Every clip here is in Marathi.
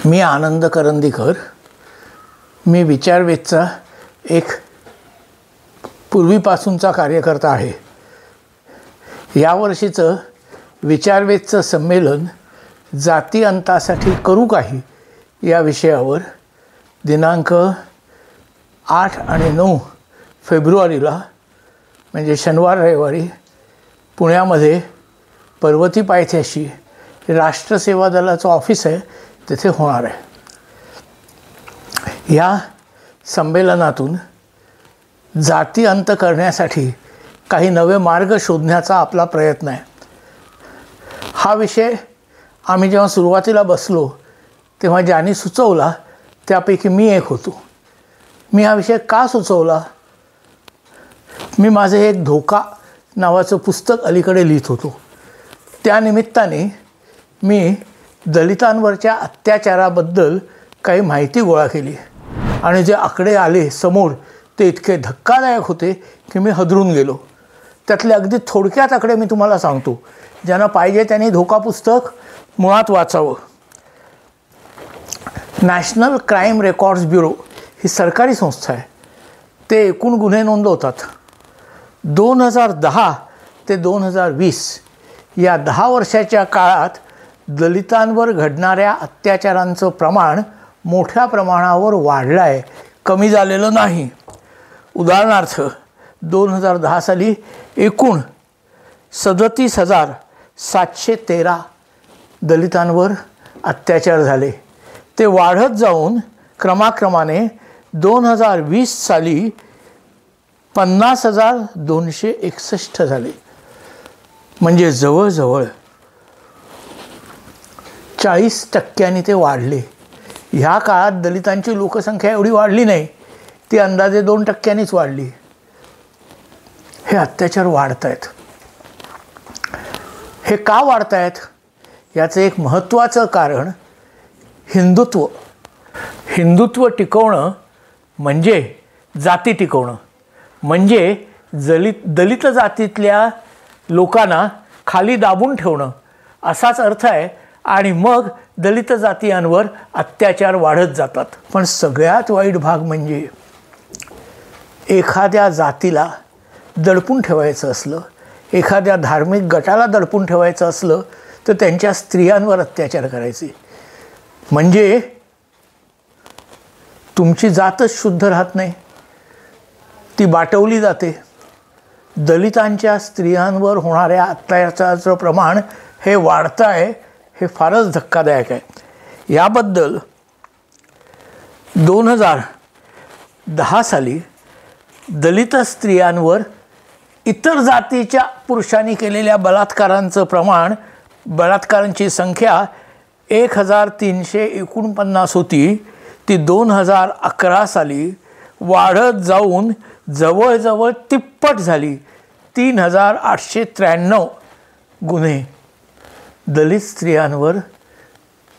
मी आनंद करंदीकर. मी विचारवेधचा एक पूर्वीपासूनचा कार्यकर्ता आहे. यावर्षीचं विचारवेधचं संमेलन जाती अंतासाठी करू काही या विषयावर दिनांक 8 आणि 9 फेब्रुवारीला म्हणजे शनिवार रविवारी पुण्यामध्ये पर्वती पायथ्याशी राष्ट्रसेवा दलाचं ऑफिस आहे तिथे होणार आहे. या संमेलनातून जाती अंत करण्यासाठी काही नवे मार्ग शोधण्याचा आपला प्रयत्न आहे. हा विषय आम्ही जेव्हा सुरुवातीला बसलो तेव्हा ज्यांनी सुचवला त्यापैकी मी एक होतो. मी हा विषय का सुचवला? मी माझे एक धोका नावाचं पुस्तक अलीकडे लिहित होतो. त्यानिमित्ताने मी दलितांवरच्या अत्याचाराबद्दल काही माहिती गोळा केली आणि जे आकडे आले समोर ते इतके धक्कादायक होते की मी हादरून गेलो. त्यातले अगदी थोडक्यात आकडे मी तुम्हाला सांगतो. ज्यांना पाहिजे त्यांनी धोका पुस्तक मुळात वाचावं. नॅशनल क्राईम रेकॉर्ड्स ब्युरो ही सरकारी संस्था आहे. ते एकूण गुन्हे नोंदवतात. 2010 ते 2020 या 10 वर्षाच्या काळात दलितांवर घडणाऱ्या अत्याचारांचं प्रमाण मोठ्या प्रमाणावर वाढलं आहे, कमी झालेलं नाही. उदाहरणार्थ 2010 साली एकूण 37,713 दलितांवर अत्याचार झाले. ते वाढत जाऊन क्रमाक्रमाने 2020 साली 50,261 झाले. म्हणजे जवळजवळ 40% ते वाढले. ह्या काळात दलितांची लोकसंख्या एवढी वाढली नाही, ती अंदाजे 2%नीच वाढली. हे अत्याचार वाढत आहेत. हे का वाढत आहेत याचं एक महत्त्वाचं कारण हिंदुत्व. हिंदुत्व टिकवणं म्हणजे जाती टिकवणं, म्हणजे दलित जातीतल्या लोकांना खाली दाबून ठेवणं असाच अर्थ आहे. आणि मग दलित जातीयांवर अत्याचार वाढत जातात. पण सगळ्यात वाईट भाग म्हणजे एखाद्या जातीला दडपून ठेवायचं असलं, एखाद्या धार्मिक गटाला दडपून ठेवायचं असलं तर त्यांच्या स्त्रियांवर अत्याचार करायचे. म्हणजे तुमची जातच शुद्ध राहत नाही, ती बाटवली जाते. दलितांच्या स्त्रियांवर होणाऱ्या अत्याचाराचं प्रमाण हे वाढतं आहे. हे फारच धक्कादायक आहे. याबद्दल 2010 साली दलित स्त्रियांवर इतर जातीच्या पुरुषांनी केलेल्या बलात्कारांचं प्रमाण, बलात्कारांची संख्या 1,349 होती. ती 2011 साली वाढत जाऊन जवळजवळ तिप्पट झाली. 3,893 गुन्हे दलित स्त्रियांवर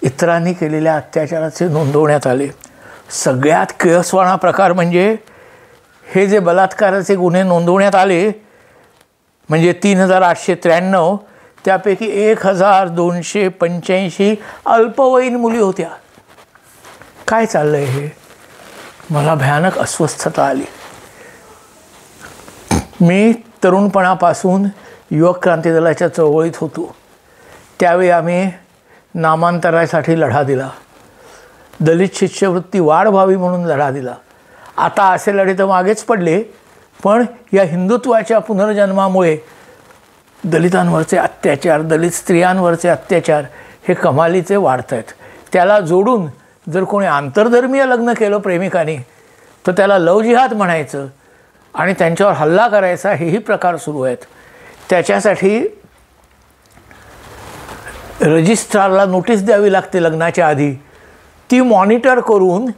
इतरांनी केलेल्या अत्याचाराचे नोंदवण्यात आले. सगळ्यात किळसवाणा प्रकार म्हणजे हे जे बलात्काराचे गुन्हे नोंदवण्यात आले म्हणजे 3,893 त्यापैकी 1,285 अल्पवयीन मुली होत्या. काय चाललं आहे हे? मला भयानक अस्वस्थता आली. मी तरुणपणापासून युवक क्रांती दलाच्या चळवळीत होतो. त्यावेळी आम्ही नामांतरासाठी लढा दिला. दलित शिष्यवृत्ती वाढ व्हावी म्हणून लढा दिला. आता असे लढे तर मागेच पडले, पण या हिंदुत्वाच्या पुनर्जन्मामुळे दलितांवरचे अत्याचार, दलित स्त्रियांवरचे अत्याचार हे कमालीचे वाढत आहेत. त्याला जोडून जर कोणी आंतरधर्मीय लग्न केलं प्रेमिकांनी तर त्याला लव जिहाद म्हणायचं आणि त्यांच्यावर हल्ला करायचा, हेही प्रकार सुरू आहेत. त्याच्यासाठी रजिस्ट्रारला नोटीस द्यावी लागते लग्नाच्या आधी. ती मॉनिटर करून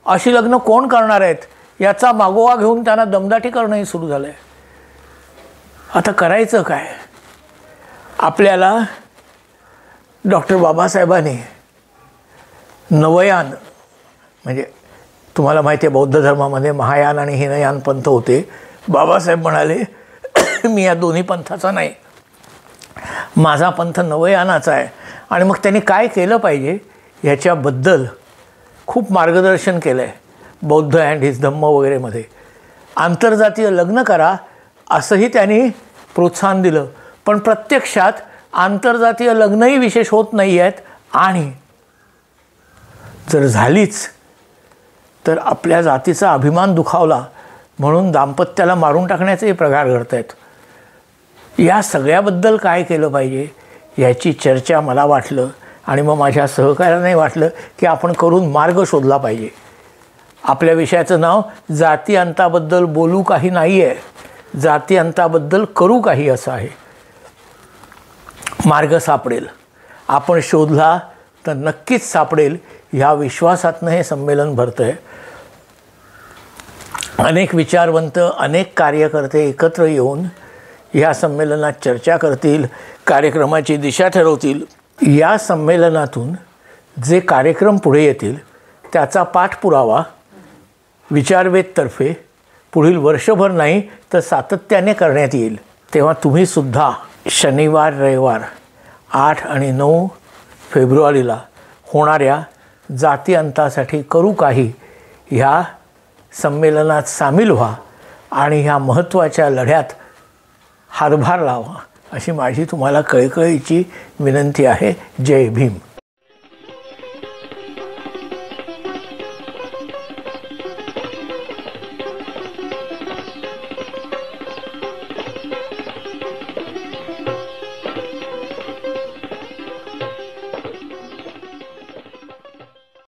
अशी लग्न कोण करणार आहेत याचा मागोवा घेऊन त्यांना दमदाटी करणंही सुरू झालं आहे. आता करायचं काय? आपल्याला डॉक्टर बाबासाहेबांनी नवयान, म्हणजे तुम्हाला माहिती आहे बौद्ध धर्मामध्ये महायान आणि हिनयान पंथ होते. बाबासाहेब म्हणाले मी या दोन्ही पंथाचा नाही, माझा पंथ नवयानाचा आहे. आणि मग त्यांनी काय केलं पाहिजे ह्याच्याबद्दल खूप मार्गदर्शन केलं आहे बौद्ध अँड हिज धम्म वगैरेमध्ये. आंतरजातीय लग्न करा असंही त्यांनी प्रोत्साहन दिलं, पण प्रत्यक्षात आंतरजातीय लग्नही विशेष होत नाही आहेत, आणि जर झालीच तर आपल्या जातीचा अभिमान दुखावला म्हणून दाम्पत्याला मारून टाकण्याचेही प्रकार घडत आहेत. या सगळ्याबद्दल काय केलं पाहिजे याची चर्चा मला वाटलं, आणि मग माझ्या सहकार्याने वाटलं की आपण करून मार्ग शोधला पाहिजे. आपल्या विषयाचं नाव जाती अंताबद्दल बोलू काही नाही आहे, जाती अंताबद्दल करू काही असं आहे. मार्ग सापडेल, आपण शोधला तर नक्कीच सापडेल, ह्या विश्वासातनं हे संमेलन भरतं आहे. अनेक विचारवंत, अनेक कार्यकर्ते एकत्र येऊन ह्या संमेलनात चर्चा करतील, कार्यक्रमाची दिशा ठरवतील. या संमेलनातून जे कार्यक्रम पुढे येतील त्याचा पाठपुरावा विचारवेधतर्फे पुढील वर्षभर नाही तर सातत्याने करण्यात येईल. तेव्हा तुम्हीसुद्धा शनिवार रविवार 8 आणि 9 फेब्रुवारीला होणाऱ्या जाती अंतासाठी करू काही ह्या संमेलनात सामील व्हा आणि ह्या महत्त्वाच्या लढ्यात हातभार लावा अशी माझी तुम्हाला कळकळीची विनंती आहे. जय भीम.